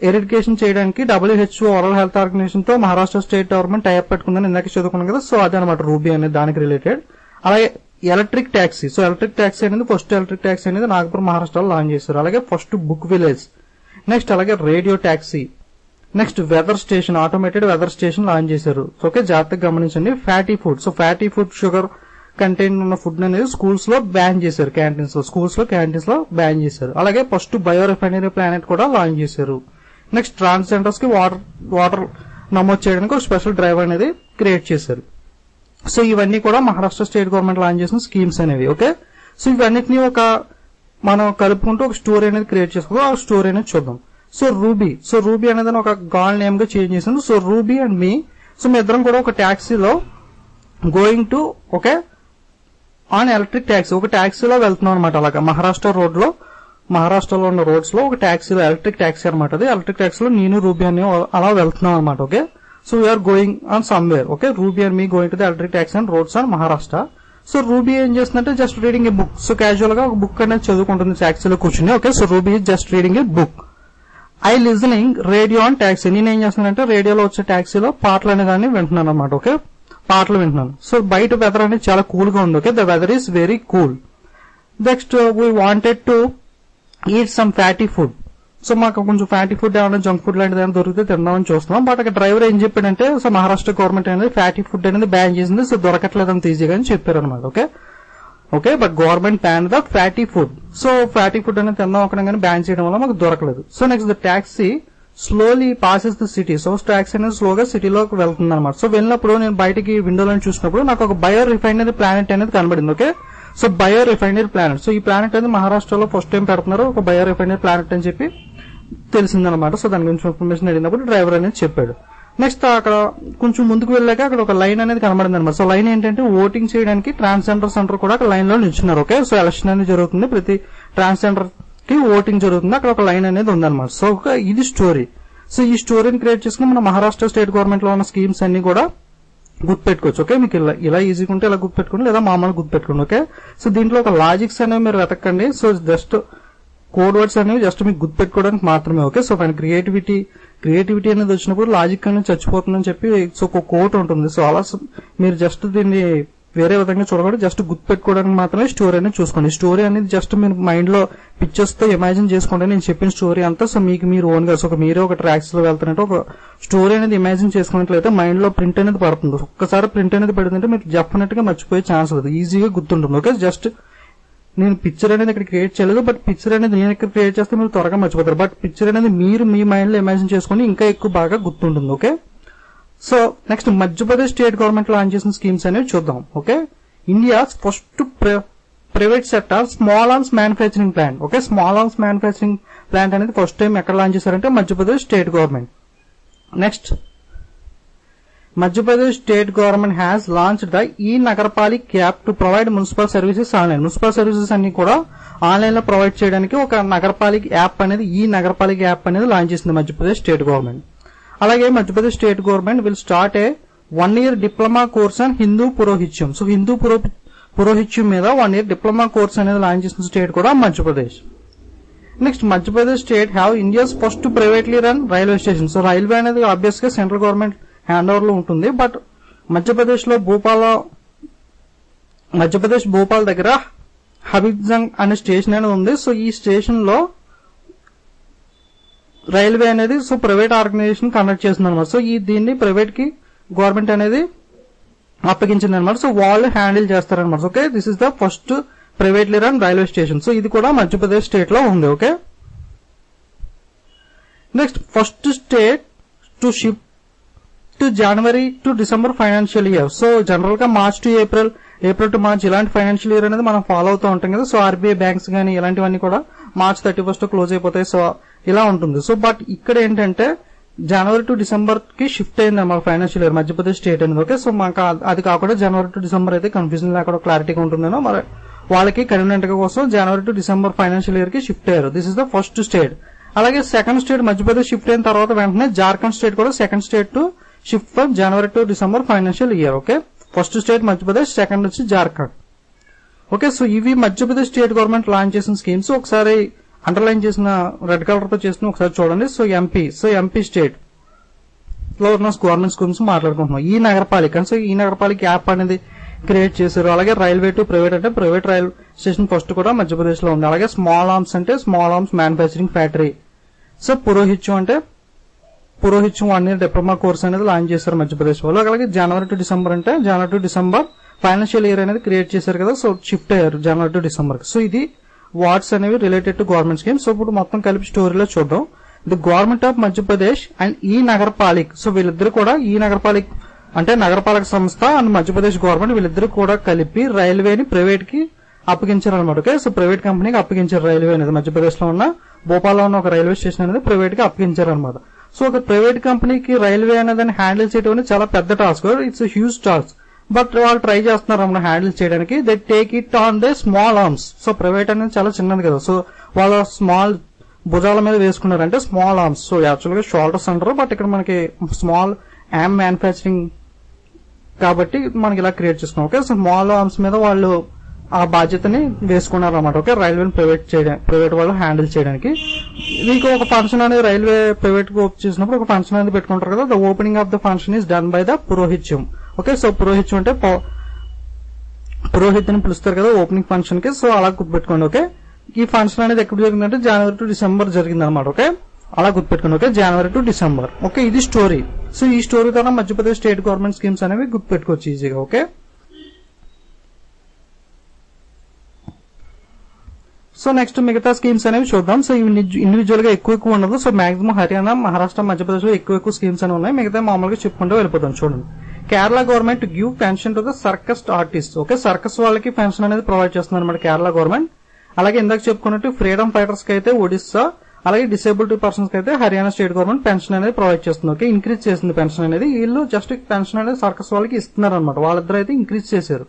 ఎరిడికేషన్ చేయడానికి WHO వరల్డ్ హెల్త్ ఆర్గనైజేషన్ తో మహారాష్ట్ర స్టేట్ గవర్నమెంట్ టైప్ పెట్టుకుందని ఇందాక చదువుకున్నాం కదా. సో అదే అనమాట రూబీ అనేది దానికి రిలేటెడ్. అలాగే electric taxi. So electric taxi అనేది ఫస్ట్ ఎలక్ట్రిక్ ట్యాక్సీ అనేది నాగపూర్ మహారాష్ట్రలో లాంచ్ చేశారు. అలాగే ఫస్ట్ బుక్ విలేజ్. నెక్స్ట్ అలాగే radio taxi. Next weather station, automated weather station launch చేశారు. ఓకే, జాగ్రత్తగా గమనించండి. Fatty food. So fatty food, sugar content ఉన్న ఫుడ్ అనేది స్కూల్స్ లో బ్యాన్ చేశారు, క్యాంటీన్స్ లో బ్యాన్ చేశారు. అలాగే ఫస్ట్ బయో రిఫైనరీ ప్లానెట్ కూడా లాంచ్ చేశారు. నెక్స్ట్ ట్రాన్స్జెండర్స్ కి వాటర్ నమోదు చేయడానికి ఒక స్పెషల్ డ్రైవ్ అనేది క్రియేట్ చేశారు. సో ఇవన్నీ కూడా మహారాష్ట్ర స్టేట్ గవర్నమెంట్ లాంచ్ చేసిన స్కీమ్స్ అనేవి. ఓకే, సో ఇవన్నిటిని మనం కలుపుకుంటూ ఒక స్టోరీ అనేది క్రియేట్ చేసుకుందాం. ఆ స్టోరీ అనేది చూద్దాం. సో రూబీ అనేది ఒక గాల్ నేమ్ గా చేంజ్ చేసింది. So Ruby and me, so మీ ఇద్దరం కూడా ఒక ట్యాక్సీలో going to okay on electric taxi, ఒక ట్యాక్సీలో వెళ్తున్నాం అనమాట. అలాగా మహారాష్ట్రలో ఉన్న రోడ్స్ లో ఒక ట్యాక్సీలో, ఎలక్ట్రిక్ ట్యాక్సీ అనమాట. అది ఎలక్ట్రిక్ ట్యాక్సీలో నేను రూబీ అని అలా వెళ్తున్నాం అనమాట. Okay, so we are going on somewhere. Okay, Ruby and me going to the electric taxi and roads on Maharashtra. So Ruby ఏం చేస్తుందంటే just reading a book. So casual గా ఒక బుక్ అనేది చదువుకుంటుంది ట్యాక్సీలో కూర్చుని. Okay, so Ruby is just reading a book. I listening radio on taxi. నేనేం చేస్తున్నానంటే రేడియోలో వచ్చే ట్యాక్సీలో పాటలు అనే దాన్ని వింటున్నాను అనమాట. ఓకే, పాటలు వింటున్నాను. సో బయట వెదర్ అనేది చాలా కూల్ గా ఉంది. Okay, the weather is very cool. Next we wanted to eat some fatty food. So మాకు కొంచెం ఫ్యాటీ ఫుడ్ ఏమైనా జంక్ ఫుడ్ లాంటిది ఏమైనా దొరికితే తిందామని చూస్తున్నాం. బట్ అక్కడ డ్రైవర్ ఏం చెప్పాడంటే సో మహారాష్ట్ర గవర్నమెంట్ అనేది ఫ్యాటీ ఫుడ్ అనేది బ్యాన్ చేసింది. సో దొరకట్లేదని ఈజీగా అని చెప్పారు అనమాట. Okay, but government ban the fatty food. So fatty food అనేది తిందాం అక్కడ కానీ బ్యాన్ చేయడం వల్ల మాకు దొరకలేదు. So next the taxi slowly passes the city. So tracks అనేది స్లోగా సిటీలోకి వెళ్తుంది అనమాట. సో వెళ్ళినప్పుడు నేను బయటికి విండోలో చూసినప్పుడు నాకు ఒక బయో రిఫైనరీ ప్లానెట్ అనేది కనబడింది. Okay, so bio refinery planet. So ఈ ప్లానెట్ అనేది మహారాష్ట్రలో ఫస్ట్ టైం పెడుతున్నారు, ఒక బయో రిఫైనరీ ప్లానెట్ అని చెప్పి తెలిసిందనమాట. సో దాని గురించి ఇన్ఫర్మేషన్ అడిగినప్పుడు డ్రైవర్ అనేది చెప్పాడు. నెక్స్ట్ అక్కడ కొంచెం ముందుకు వెళ్ళాక అక్కడ ఒక లైన్ అనేది కనబడింది అనమాట. సో లైన్ ఏంటంటే ఓటింగ్ చేయడానికి ట్రాన్స్జెండర్ సెంటర్ కూడా అక్కడ లైన్ లో నిల్చున్నారు. ఓకే, సో ఎలక్షన్ అనేది జరుగుతుంది, ప్రతి ట్రాన్స్జెండర్ కి ఓటింగ్ జరుగుతుంది, అక్కడ ఒక లైన్ అనేది ఉందన్నమాట. సో ఇది స్టోరీ. సో ఈ స్టోరీని క్రియేట్ చేసుకుని మన మహారాష్ట్ర స్టేట్ గవర్నమెంట్ లో ఉన్న స్కీమ్స్ అన్ని కూడా గుర్తుపెట్టుకోవచ్చు. ఓకే, మీకు ఇలా ఈజీగా ఉంటే ఇలా గుర్తుపెట్టుకోండి, లేదా మామూలు గుర్తుపెట్టుకోండి. ఓకే, సో దీంట్లో ఒక లాజిక్స్ అనేవి మీరు వెతకండి. సో జస్ట్ కోడ్ వర్డ్స్ అనేవి జస్ట్ మీకు గుర్తుపెట్టుకోవడానికి మాత్రమే. ఓకే, సో పైన క్రియేటివిటీ అనేది వచ్చినప్పుడు లాజిక్ అనేది చచ్చిపోతుందని చెప్పి సో ఒక కోట్ ఉంటుంది. సో అలా మీరు జస్ట్ దీన్ని వేరే విధంగా చూడకూడదు, జస్ట్ గుర్తుపెట్టుకోవడానికి మాత్రమే స్టోరీ అనేది చూసుకోండి. స్టోరీ అనేది జస్ట్ మీరు మైండ్ లో పిక్చర్స్ తో ఇమాజిన్ చేసుకోండి. నేను చెప్పిన స్టోరీ అంతా సో మీకు మీరు ఓన్ గా, సో మీరే ఒక ట్రాక్స్ లో వెళ్తున్నట్టు ఒక స్టోరీ అనేది ఇమాజిన్ చేసుకున్నట్లయితే మైండ్ లో ప్రింట్ అనేది పడుతుంది. ఒక్కసారి ప్రింట్ అనేది పడుతుంటే మీరు డెఫినెట్ గా మర్చిపోయే ఛాన్స్ లేదు, ఈజీగా గుర్తుంటుంది. ఓకే, జస్ట్ నేను పిక్చర్ అనేది ఇక్కడ క్రియేట్ చేయలేదు, బట్ పిక్చర్ అనేది నేను ఇక్కడ క్రియేట్ చేస్తే మీరు త్వరగా మర్చిపోతారు. బట్ పిక్చర్ అనేది మీరు మీ మైండ్ లో ఇమాజిన్ చేసుకుని ఇంకా ఎక్కువ బాగా గుర్తుంటుంది. Okay, so next Madhya Pradesh state government launch చేసిన స్కీమ్స్ అనేవి చూద్దాం. Okay, India's first private sector small arms manufacturing plant. Okay, small arms manufacturing plant అనేది ఫస్ట్ టైం ఎక్కడ లాంచ్ చేశారంటే Madhya Pradesh state government. Next Madhya Pradesh state government has launched the e Nagarpalika app to provide municipal services online. Municipal services అన్ని కూడా ఆన్లైన్ లో ప్రొవైడ్ చేయడానికి ఒక నగరపాలిక యాప్ అనేది ఈ నగరపాలిక యాప్ అనేది లాంచ్ చేసింది మధ్యప్రదేశ్ స్టేట్ గవర్నమెంట్. అలాగే Madhya Pradesh state government will start a 1 year diploma course on Hindu పురోహిత్యం. సో హిందూ పురోహిత్యం మీద 1 year డిప్లొమా కోర్స్ అనేది లాంచ్ చేసిన స్టేట్ కూడా Madhya Pradesh. Next Madhya Pradesh state have India's first privately run railway station. So railway అనేది ఆబ్వియస్ గా సెంట్రల్ గవర్నమెంట్ హ్యాండ్ ఓవర్ లో ఉంటుంది, బట్ మధ్యప్రదేశ్ భోపాల్ దగ్గర హబీబ్గంజ్ అనే స్టేషన్ అనేది ఉంది. సో ఈ స్టేషన్ లో రైల్వే అనేది సో ప్రైవేట్ ఆర్గనైజేషన్ కండక్ట్ చేస్తుంది అనమాట. సో దీన్ని ప్రైవేట్ కి గవర్నమెంట్ అనేది అప్పగించింది అనమాట. సో వాళ్ళు హ్యాండిల్ చేస్తారనమాట. Okay, this is the first privately run railway station. So ఇది కూడా మధ్యప్రదేశ్ స్టేట్ లో ఉంది. Okay, next first state to shift January to December financial year. So general గా March to April to March ఇలాంటి ఫైనాన్షియల్ ఇయర్ అనేది మనం ఫాలో అవుతూ ఉంటాం కదా. సో ఆర్బీఐ బ్యాంక్స్ గానీ ఇలాంటివన్నీ కూడా మార్చ్ 31 క్లోజ్ అయిపోతాయి. సో ఇలా ఉంటుంది. సో బట్ ఇక్కడ ఏంటంటే జనవరి టు డిసెంబర్ కి షిఫ్ట్ అయింది అన్నమాట ఫైనాన్షియల్ ఇయర్ మధ్యప్రదేశ్ స్టేట్ అనేది. ఓకే, సో మాకు అది కాకుండా జనవరి టు డిసెంబర్ అయితే కన్ఫ్యూజన్ లేకుండా క్లారిటీగా ఉంటుందేనో మరి వాళ్ళకి కన్వీనియంట్ గా కోసం జనవరి టు డిసెంబర్ ఫైనాన్షియల్ ఇయర్ కి షిఫ్ట్ అయ్యారు. This is the first state. అలాగే సెకండ్ స్టేట్ మధ్యప్రదేశ్ షిఫ్ట్ అయిన తర్వాత వెంటనే జార్ఖండ్ స్టేట్ కూడా second state to shift from January to December financial year. Okay, first state Madhya Pradesh, second వచ్చి జార్ఖండ్. ఓకే, సో ఇవి మధ్యప్రదేశ్ స్టేట్ గవర్నమెంట్ లాంచ్ చేసిన స్కీమ్స్. ఒకసారి అండర్లైన్ చేసిన రెడ్ కలర్ తో చేసిన ఒకసారి చూడండి. సో ఎంపీ స్టేట్ లో ఉన్న గవర్నమెంట్ స్కీమ్స్ మాట్లాడుకుంటున్నాం. ఈ నగరపాలిక, సో ఈ నగరపాలిక యాప్ అనేది క్రియేట్ చేశారు. అలాగే రైల్వే టు ప్రైవేట్ అంటే ప్రైవేట్ రైల్ స్టేషన్ ఫస్ట్ కూడా మధ్యప్రదేశ్ లో ఉంది. అలాగే స్మాల్ ఆర్మ్స్ అంటే small arms manufacturing factory. So పురోహిత్యం అంటే పురోహిత్యం 1 year డిప్లొమా కోర్స్ అనేది లాంచ్ చేశారు మధ్యప్రదేశ్ వాళ్ళు. అలాగే జనవరి టు డిసెంబర్ అంటే January to December financial year అనేది క్రియేట్ చేశారు కదా. సో షిఫ్ట్ అయ్యారు జనవరి టు డిసెంబర్. సో ఇది వాట్స్ అనేవి related to government scheme. So ఇప్పుడు మొత్తం కలిపి స్టోరీలో చూద్దాం. The government of Madhya Pradesh and ఈ నగరపాలిక్. సో వీళ్ళిద్దరు కూడా ఈ నగరపాలిక్ అంటే నగరపాలక సంస్థ అండ్ మధ్యప్రదేశ్ గవర్నమెంట్ వీళ్ళిద్దరు కూడా కలిపి రైల్వేని ప్రైవేట్ కి అప్పగించారు అనమాట. ఓకే, సో ప్రైవేట్ కంపెనీకి అప్పగించారు రైల్వే అనేది. మధ్యప్రదేశ్ లో ఉన్న భోపాల్లో ఉన్న ఒక రైల్వే స్టేషన్ అనేది ప్రైవేట్ కి అప్పగించారు అనమాట. సో ఒక ప్రైవేట్ కంపెనీకి రైల్వే అనేది హ్యాండిల్ చేయడం అనేది చాలా పెద్ద task. It's huge task. But వాళ్ళు ట్రై చేస్తున్నారు అన్నమాట హ్యాండిల్ చేయడానికి. They take it on they small arms. So private అనేది చాలా చిన్నది కదా. సో వాళ్ళ స్మాల్ భుజాల మీద వేసుకున్నారు అంటే స్మాల్ ఆర్మ్స్. సో యాక్చువల్ గా షోల్డర్స్ అంటారు, బట్ ఇక్కడ మనకి స్మాల్ యామ్ మ్యానుఫ్యాక్చరింగ్ కాబట్టి మనకి ఇలా క్రియేట్ చేసుకున్నాం. ఓకే, సో స్మాల్ ఆర్మ్స్ మీద వాళ్ళు ఆ బాధ్యతని వేసుకున్నారు అనమాట. ఓకే, రైల్వేని ప్రైవేట్ వాళ్ళు హ్యాండిల్ చేయడానికి. మీకు ఒక ఫంక్షన్ అనేది రైల్వే ప్రైవేట్ గా చేసినప్పుడు ఒక ఫంక్షన్ అనేది పెట్టుకుంటారు కదా. The opening of the function is done by the పురోహిత్యం. ఓకే, సో పురోహిత్యం అంటే పురోహితుని పిలుస్తారు కదా ఓపెనింగ్ ఫంక్షన్ కి. సో అలా గుర్తుపెట్టుకోండి. ఓకే, ఈ ఫంక్షన్ అనేది ఎప్పుడు జరిగిందంటే జనవరి టు డిసెంబర్ జరిగింది అనమాట. ఓకే, అలా గుర్తుపెట్టుకోండి. Okay, January to December. Okay, ఇది స్టోరీ. సో ఈ స్టోరీ ద్వారా మధ్యప్రదేశ్ స్టేట్ గవర్నమెంట్ స్కీమ్స్ అనేవి గుర్తుపెట్టుకోవచ్చు ఈజీగా. ఓకే, సో నెక్స్ట్ మిగతా స్కీమ్స్ అనేవి చూద్దాం. సో ఇవి ఇండివిజువల్ గా ఎక్కువ ఉండదు. సో మాక్సిమం హర్యానా, మహారాష్ట్ర, మధ్యప్రదేశ్ లో ఎక్కువ స్కీమ్స్ అనేవి ఉన్నాయి. మిగతా మామూలుగా చెప్పుకుంటూ వెళ్ళిపోతాం. చూడండి, Kerala government give pension to the circus artist. Okay, circus వాళ్ళకి పెన్షన్ అనేది ప్రొవైడ్ చేస్తుంది అనమాట కేరళ గవర్నమెంట్. అలాగే ఇందాక చెప్పుకున్నట్టు ఫ్రీడమ్ ఫైటర్స్ కి అయితే ఒడిస్సా, అలాగే డిసేబిలిటీ పర్సన్స్ కి అయితే హర్యానా స్టేట్ గవర్నమెంట్ పెన్షన్ అనేది ప్రొవైడ్ చేస్తుంది. ఓకే, ఇంక్రీజ్ చేసింది పెన్షన్ అనేది. వీళ్ళు జస్ట్ పెన్షన్ అనేది సర్కస్ వాళ్ళకి ఇస్తున్నారు అనమాట. వాళ్ళిద్దరు అయితే ఇంక్రీజ్ చేశారు.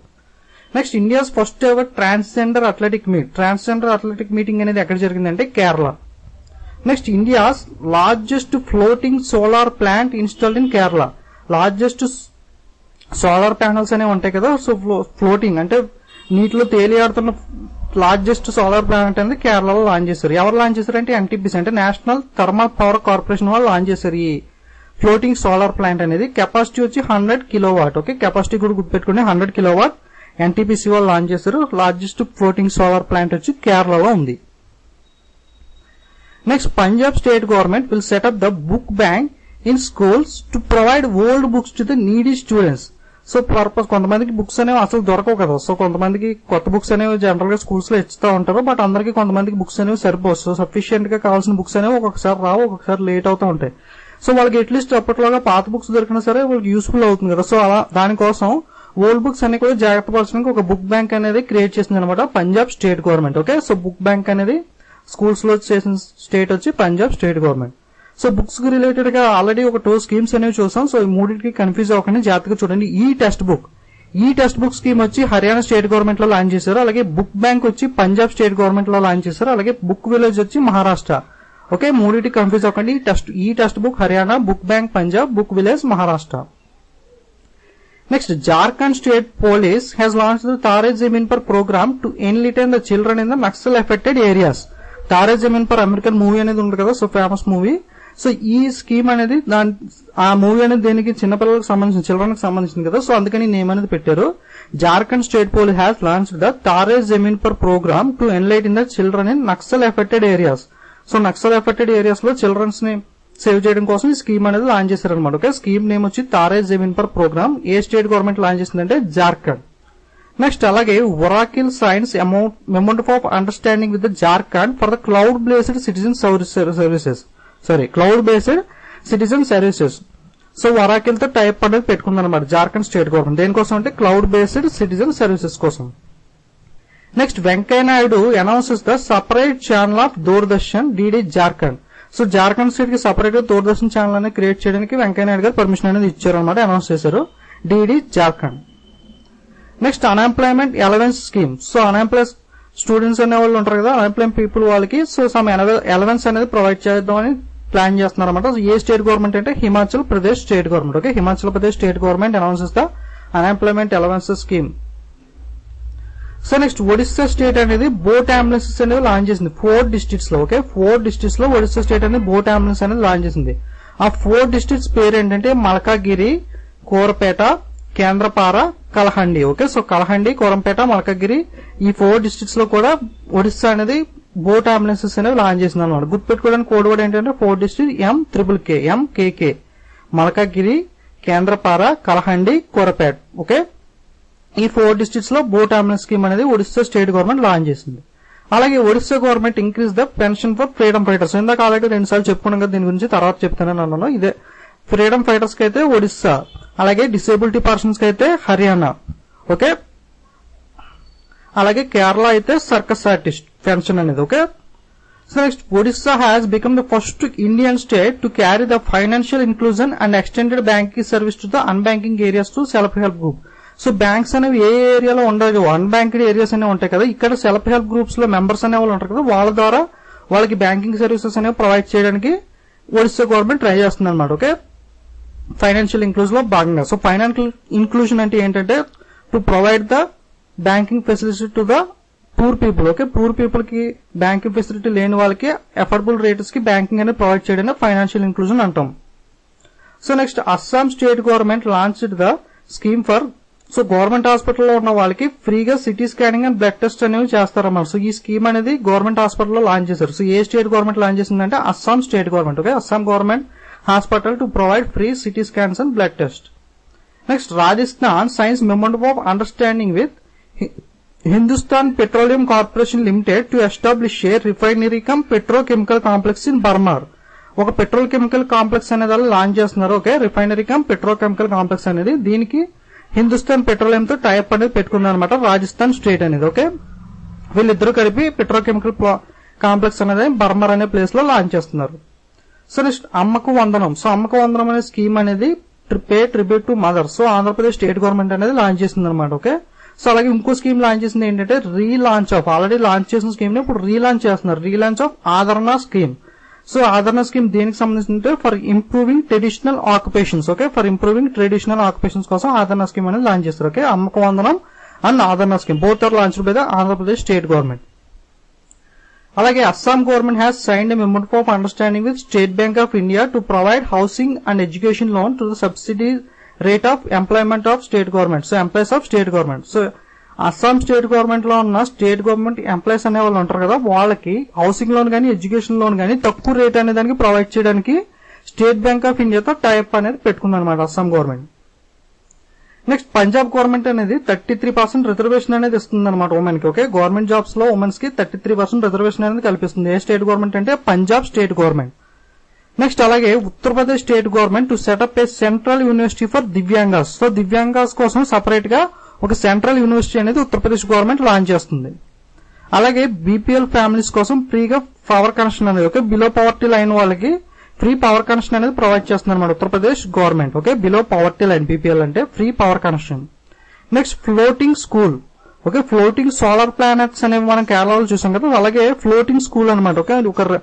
Next, India's first ever transgender athletic meet. Transgender athletic meeting అనేది ఎక్కడ జరిగిందంటే Kerala. Next, India's largest floating solar plant installed in Kerala. Largest solar panels అనేవి ఉంటాయి కదా, సో ఫ్లోటింగ్ అంటే నీటిలో తేలియాడుతున్న లార్జెస్ట్ సోలార్ ప్లాంట్ అనేది కేరళలో లాంచ్ చేశారు. ఎవరు లాంచ్ చేశారు అంటే ఎన్టీపీసీ అంటే నేషనల్ థర్మల్ పవర్ కార్పొరేషన్ వాళ్ళు లాంచ్ చేశారు ఈ ఫ్లోటింగ్ సోలార్ ప్లాంట్ అనేది. కెపాసిటీ వచ్చి 100 కిలోవాట్. ఓకే, కెపాసిటీ కూడా గుర్తుపెట్టుకుని 100 కిలోవాట్ ఎన్టీపీసీ వాళ్ళు లాంచ్ చేశారు. లార్జెస్ట్ ఫ్లోటింగ్ సోలార్ ప్లాంట్ వచ్చి కేరళలో ఉంది. Next, Punjab state government will setup the book bank in schools to provide old books to the needy students. So purpose కొంతమందికి బుక్స్ అనేవి అసలు దొరకవు కదా. సో కొంతమందికి కొత్త బుక్స్ అనేవి జనరల్ గా స్కూల్స్ లో ఇస్తూ ఉంటారు. బట్ అందరికి కొంతమందికి బుక్స్ అనేవి సరిపోవు. సో సఫిషియెంట్ గా కావాల్సిన బుక్స్ అనేవి ఒక్కొక్కసారి రావు, ఒక్కొక్కసారి లేట్ అవుతూ ఉంటాయి. సో వాళ్ళకి అట్లీస్ట్ అప్పట్లోగా పాత బుక్స్ దొరికినా సరే వాళ్ళకి యూస్ఫుల్ అవుతుంది కదా. సో అలా దానికోసం ఓల్డ్ బుక్స్ అన్ని కూడా జాగ్రత్త పరచడానికి ఒక బుక్ బ్యాంక్ అనేది క్రియేట్ చేసింది అనమాట Punjab state government. Okay, so book bank అనేది స్కూల్స్ లో చేసిన స్టేట్ వచ్చి Punjab state government. So books కి రిలేటెడ్ గా ఆల్రెడీ ఒక 2 స్కీమ్స్ అనేవి చూసాం. సో ఈ మూడింటికి కన్ఫ్యూజ్ అవ్వకుండా జాగ్రత్తగా చూడండి. ఈ టెక్స్ట్ బుక్ స్కీమ్ వచ్చి హర్యానా స్టేట్ గవర్నమెంట్ లో లాంచ్ చేశారు. అలాగే బుక్ బ్యాంక్ వచ్చి పంజాబ్ స్టేట్ గవర్నమెంట్ లో లాంచ్ చేశారు. అలాగే బుక్ విలేజ్ వచ్చి మహారాష్ట్ర. ఓకే, మూడింటికి కన్ఫ్యూజ్ అవ్వకండి. ఈ text book Haryana, book bank Punjab, book village Maharashtra. Next, Jharkhand state police has launched the Taare Zameen Par programme to enlighten the children in the Naxal affected areas. Taare Zameen Par American movie అనేది ఉంది కదా, సో ఫేమస్ మూవీ. సో ఈ స్కీమ్ అనేది ఆ మూవీ అనేది దేనికి చిన్నపిల్లలకు సంబంధించిన, చిల్డ్రన్ కి సంబంధించింది కదా. సో అందుకని నేమ్ అనేది పెట్టారు. Jharkhand state police has launched the Taare Zameen Par programme to enlighten the children in Naxal affected areas. So Naxal affected areas లో చిల్డ్రన్స్ ని సేవ్ చేయడం కోసం ఈ స్కీమ్ అనేది లాంచ్ చేశారు అనమాట. ఓకే, స్కీమ్ నేమ్ వచ్చి తారే జమీన్ పర్ ప్రోగ్రామ్. ఏ స్టేట్ గవర్నమెంట్ లాంచ్ చేసిందంటే జార్ఖండ్. నెక్స్ట్, అలాగే Oracle science మెమోండమ్ of understanding with the Jharkhand for the cloud based citizen services. Cloud based citizen services. So Oracle తో టైప్ అనేది పెట్టుకుందనమాట జార్ఖండ్ స్టేట్ గవర్నమెంట్. దేనికోసం అంటే క్లౌడ్ బేస్డ్ సిటిజన్ సర్వీసెస్ కోసం. Next, Venkaiah Naidu announces the separate channel of Doordarshan DD Jharkhand. So Jharkhand state కి సపరేట్ గా దూరదర్శన్ ఛానల్ అనేది క్రియేట్ చేయడానికి వెంకయ్య నాయుడు గారు పర్మిషన్ అనేది ఇచ్చారు అనమాట, అనౌన్స్ చేశారు. DD Jharkhand. Next, unemployment allowance scheme. So unemploy students అనే వాళ్ళు ఉంటారు కదా, అన్ఎంప్లాయ్ పీపుల్ వాళ్ళకి సో సమ్ అలవెన్స్ అనేది ప్రొవైడ్ చేద్దామని ప్లాన్ చేస్తున్నారు అనమాట. ఏ స్టేట్ గవర్నమెంట్ అంటే Himachal Pradesh state government. Okay, Himachal Pradesh state government announces the unemployment allowance scheme. So next, Odisha state అనేది బోట్ అంబులెన్సెస్ అనేది లాంచ్ చేసింది 4 డిస్ట్రిక్ట్స్ లో. ఓకే, 4 డిస్ట్రిక్ట్స్ లో ఒడిస్సా స్టేట్ అనేది బోట్ అంబులెన్స్ అనేది లాంచ్ చేసింది. ఆ 4 డిస్ట్రిక్ట్స్ పేరు ఏంటంటే మల్కాగిరి, కోరపేట, కేంద్రపార, కలహండి. ఓకే, సో కలహండి, కోరంపేట, మల్కాగిరి ఈ 4 డిస్ట్రిక్ట్స్ లో కూడా ఒడిస్సా అనేది బోట్ అంబులెన్సెస్ అనేవి లాంచ్ చేసింది అనమాట. గుర్తుపెట్టుకోవడానికి కోడ్ వర్డ్ ఏంటంటే 4 డిస్ట్రిక్ట్ MKK మల్కాగిరి, కేంద్రపార, కలహండి, కోరపేట. ఓకే, ఈ 4 డిస్ట్రిక్ట్స్ లో బోట్ అంబులెన్స్ స్కీమ్ అనేది ఒడిస్సా స్టేట్ గవర్నమెంట్ లాంచ్ చేసింది. అలాగే Odisha government increase the pension for freedom fighters. ఇందాక ఆల్రెడీ 2 సార్లు చెప్పుకున్నాం కదా, దీని గురించి తర్వాత చెప్తానని అన్నాను. ఇదే ఫ్రీడమ్ ఫైటర్స్ కి అయితే ఒడిస్సా, అలాగే డిసేబిలిటీ పర్సన్స్ కి అయితే హర్యానా. ఓకే, అలాగే కేరళ అయితే సర్కస్ ఆర్టిస్ట్ పెన్షన్ అనేది. Okay, so next, Odisha has become the first Indian state to carry the financial inclusion and extended banking service to the unbanking areas to self help group. So banks అనేవి ఏ ఏరియాలో ఉండవు, అన్బ్యాంక్డ్ ఏరియాస్ అనేవి ఉంటాయి కదా, ఇక్కడ సెల్ఫ్ హెల్ప్ గ్రూప్స్ లో మెంబర్స్ అనే వాళ్ళు ఉంటారు కదా, వాళ్ళ ద్వారా వాళ్ళకి బ్యాంకింగ్ సర్వీసెస్ అనేవి ప్రొవైడ్ చేయడానికి ఒడిస్సా గవర్నమెంట్ ట్రై చేస్తుంది అనమాట. ఓకే, ఫైనాన్షియల్ ఇంక్లూజన్ లో భాగంగా. సో ఫైనాన్షియల్ ఇంక్లూజన్ అంటే ఏంటంటే to provide the banking facility to the poor people. Okay, poor people కి బ్యాంకింగ్ ఫెసిలిటీ లేని వాళ్ళకి అఫోర్డబుల్ రేట్స్ కి బ్యాంకింగ్ అనేది ప్రొవైడ్ చేయడానికి ఫైనాన్షియల్ ఇంక్లూజన్ అంటాం. So next, Assam state government launched the scheme for, so government హాస్పిటల్లో ఉన్న వాళ్ళకి ఫ్రీగా city scanning and blood test అనేవి చేస్తారన్నమాట. సో ఈ స్కీమ్ అనేది గవర్నమెంట్ హాస్పిటల్లో లాంచ్ చేశారు. సో ఏ స్టేట్ గవర్నమెంట్ లాంచ్ చేసిందంటే Assam state government. Okay, Assam government hospital to provide free CT scans and blood test. Next, Rajasthan science మెమోండమ్ of understanding with Hindustan Petroleum Corporation Limited to establish a refinery cum petrochemical complex in Barmar. ఒక పెట్రోకెమికల్ కాంప్లెక్స్ అనేది లాంచ్ చేస్తున్నారు. Okay, refinery come petrochemical complex అనేది దీనికి హిందుస్థాన్ పెట్రోలియం తో టైప్ అనేది పెట్టుకున్నారు అనమాట, రాజస్థాన్ స్టేట్ అనేది. ఓకే, వీళ్ళిద్దరూ కలిపి పెట్రోకెమికల్ కాంప్లెక్స్ అనేది బర్మర్ అనే ప్లేస్ లో లాంచ్ చేస్తున్నారు. సో నెక్స్ట్ అమ్మకు వందనం. సో అమ్మకు వందనం అనే స్కీమ్ అనేది pay tribute to mother. So Andhra Pradesh state government అనేది లాంచ్ చేసింది అనమాట. ఓకే, సో అలాగే ఇంకో స్కీమ్ లాంచ్ చేసింది ఏంటంటే రీలాంచ్ ఆఫ్, ఆల్రెడీ లాంచ్ చేసిన స్కీమ్ ని ఇప్పుడు రీలాంచ్ చేస్తున్నారు, రీలాంచ్ ఆఫ్ ఆదరణ స్కీమ్. సో ఆదరణ స్కీమ్ దేనికి సంబంధించి for improving traditional occupations. Okay, for improving traditional occupations కోసం ఆదరణ స్కీమ్ అనేది లాంచ్ చేస్తారు. ఓకే, అమ్మకు వందనం and Adarana scheme both are launched by the Andhra Pradesh state government. అలాగే Assam government has signed a memorandum of understanding with State Bank of India to provide housing and education loan to the subsidy rate of employment of state government. So employees of state government. So Assam state government లో ఉన్న స్టేట్ గవర్నమెంట్ ఎంప్లాయీస్ అనే వాళ్ళు ఉంటారు కదా, వాళ్ళకి హౌసింగ్ లోన్ గానీ ఎడ్యుకేషన్ లోన్ గానీ తక్కువ రేట్ అనే దానికి ప్రొవైడ్ చేయడానికి స్టేట్ బ్యాంక్ ఆఫ్ ఇండియాతో టైప్ అనేది పెట్టుకుంది అనమాట Assam government. Next Punjab government అనేది 33% రిజర్వేషన్ అనేది ఇస్తుంది అనమాట ఉమెన్ కి. ఓకే, గవర్నమెంట్ జాబ్స్ లో ఉమెన్స్ కి 33% రిజర్వేషన్ అనేది కల్పిస్తుంది. ఏ స్టేట్ గవర్నమెంట్ అంటే పంజాబ్ స్టేట్ గవర్నమెంట్. నెక్స్ట్ అలాగే Uttar Pradesh state government to set up a central university for దివ్యాంగాస్. సో దివ్యాంగాస్ కోసం సపరేట్ గా ఒక సెంట్రల్ యూనివర్సిటీ అనేది ఉత్తరప్రదేశ్ గవర్నమెంట్ లాంచ్ చేస్తుంది. అలాగే బీపీఎల్ ఫ్యామిలీస్ కోసం ఫ్రీగా పవర్ కనెక్షన్ అనేది, ఓకే, బిలో పవర్టీ లైన్ వాళ్ళకి ఫ్రీ పవర్ కనెక్షన్ అనేది ప్రొవైడ్ చేస్తుంది అనమాట Uttar Pradesh government. Okay, below poverty line BPL అంటే free power connection. Next floating school. Okay, floating solar planets అనేవి మనం కేరళలో చూసాం కదా, అలాగే ఫ్లోటింగ్ స్కూల్ అనమాట. ఓకే, ఒక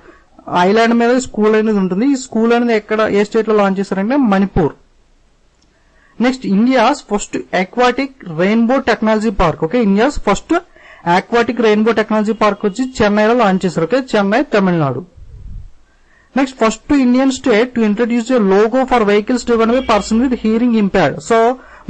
ఐలాండ్ మీద స్కూల్ అనేది ఉంటుంది. ఈ స్కూల్ అనేది ఎక్కడ ఏ స్టేట్ లో లాంచ్ చేశారంటే Manipur. Next India's first aquatic rainbow technology park. Okay, India's first aquatic rainbow technology park వచ్చి చెన్నైలో లాంచ్ చేశారు. Okay, Chennai Tamil Nadu. Next first Indian state to introduce A logo for vehicles driven by person with hearing impaired. So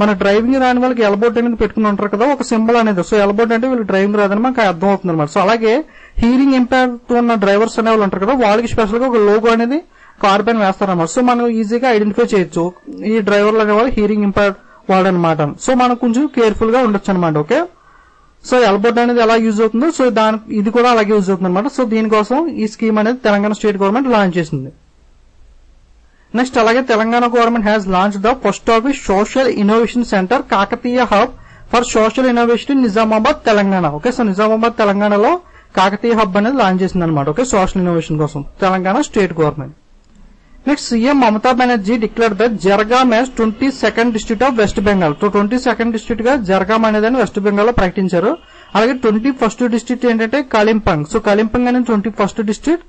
మన డ్రైవింగ్ రాని వాళ్ళకి ఎల్బోర్డ్ అనేది పెట్టుకుని ఉంటారు కదా ఒక సింబల్ అనేది. సో ఎల్బోర్డ్ అంటే వీళ్ళు డ్రైవింగ్ రాదని మనకు అర్థం అవుతుంది అనమాట. సో అలాగే హీరింగ్ ఇంపైర్డ్ తో ఉన్న డ్రైవర్స్ అనే వాళ్ళు ఉంటారు కదా, వాళ్ళకి స్పెషల్ గా ఒక లోగో అనేది కార్ పైన వేస్తారన్నమాట. సో మనం ఈజీగా ఐడెంటిఫై చేయొచ్చు ఈ డ్రైవర్లు అనే వాళ్ళు హీరింగ్ ఇంపైర్డ్ వాడనమాట. సో మనం కొంచెం కేర్ఫుల్ గా ఉండొచ్చు అనమాట. ఓకే, సో ఎల్బోర్డ్ అనేది ఎలా యూజ్ అవుతుందో సో ఇది కూడా అలాగే యూజ్ అవుతుంది అనమాట. సో దీనికోసం ఈ స్కీమ్ అనేది తెలంగాణ స్టేట్ గవర్నమెంట్ లాంచ్ చేసింది. నెక్స్ట్ అలాగే Telangana government has launch the post office social innovation centre Kakatiya hub for social innovation in Nizamabad Telangana. Okay, so Nizamabad తెలంగాణలో కాకతీయ హబ్ అనేది లాంచ్ చేసింది అనమాట. ఓకే, సోషల్ ఇన్నోవేషన్ కోసం Telangana state government. Next CM Mamata Banerjee declared that Jhargram as 22nd district of West Bengal. 22nd district గా జర్గామ్ అనేది వెస్ట్ బెంగాల్ లో ప్రకటించారు. అలాగే 21st డిస్ట్రిక్ట్ ఏంటంటే కాలింపంగ్. సో కాలింపంగ్ అనేది 21st డిస్ట్రిక్ట్,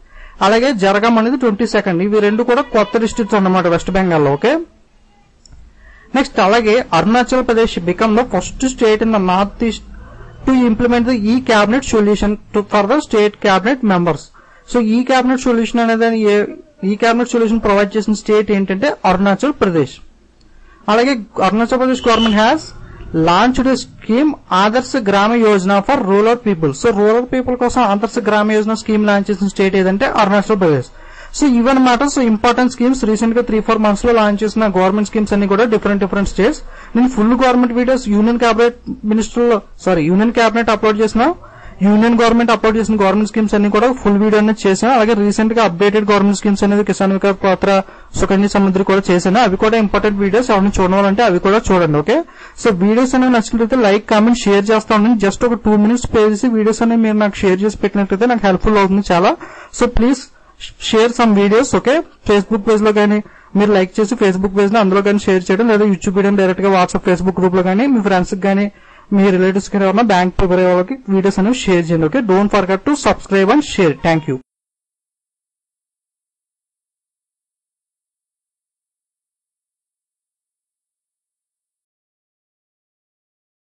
అలాగే జర్గామ్ అనేది 22nd. ఇవి రెండు కూడా కొత్త డిస్ట్రిక్ట్స్ అన్నమాట వెస్ట్ బెంగాల్ లో. ఓకే, నెక్స్ట్ అలాగే Arunachal Pradesh become the first state in the north east to implement the e cabinet solution for the state cabinet members. So e cabinet solution అనేది ఈ క్యాబినెట్ సొల్యూషన్ ప్రొవైడ్ చేసిన స్టేట్ ఏంటంటే అరుణాచల్ ప్రదేశ్. అలాగే Arunachal Pradesh government has launched scheme Adarsh Gram Yojana for rural people. So rural people కోసం ఆదర్శ గ్రామ యోజన స్కీమ్ లాంచ్ చేసిన స్టేట్ ఏదంటే అరుణాచల్ ప్రదేశ్. సో ఇవన్నమాట సో ఇంపార్టెంట్ స్కీమ్స్ రీసెంట్ గా 3-4 మంత్స్ లో లాంచ్ చేసిన గవర్నమెంట్ స్కీమ్స్ అన్ని కూడా డిఫరెంట్ స్టేట్స్. నేను full government videos union cabinet upload చేసిన యూనియన్ గవర్నమెంట్ అప్లోడ్ చేసిన గవర్నమెంట్ స్కీమ్స్ అన్ని కూడా ఫుల్ వీడియో అనేది చేశాను. అలాగే రీసెంట్ గా అప్డేటెడ్ గవర్నమెంట్ స్కీమ్స్ అనేది కిసాన్ వికాస్ పత్ర సుకన్య సమృద్ధి కూడా చేశాను. అవి కూడా ఇంపార్టెంట్ వీడియోస్. ఎవరిని చూడాలంటే అవి కూడా చూడండి. ఓకే, సో వీడియోస్ అనేవి నచ్చినట్లయితే లైక్ కామెంట్ షేర్ చేస్తా ఉండండి. జస్ట్ ఒక 2 minutes పే చేసి వీడియోస్ అనేవి మీరు నాకు షేర్ చేసి పెట్టినట్లయితే నాకు హెల్ప్ఫుల్ అవుతుంది చాలా. So please share some videos. Okay, Facebook page లో కానీ మీరు లైక్ చేసి ఫేస్బుక్ పేజ్ లో అందులో కానీ షేర్ చేయడం, లేదా యూట్యూబ్ వీడియో డైరెక్ట్ గా వాట్సాప్ ఫేస్బుక్ గ్రూప్ లో కానీ మీ ఫ్రెండ్స్ కానీ మీ రిలేటివ్స్ కి ఎవరైనా బ్యాంక్ ప్రిపేర్ అయ్యే వాళ్ళకి వీడియోస్ అనేవి షేర్ చేయండి. Okay, don't forget to subscribe and share. Thank you.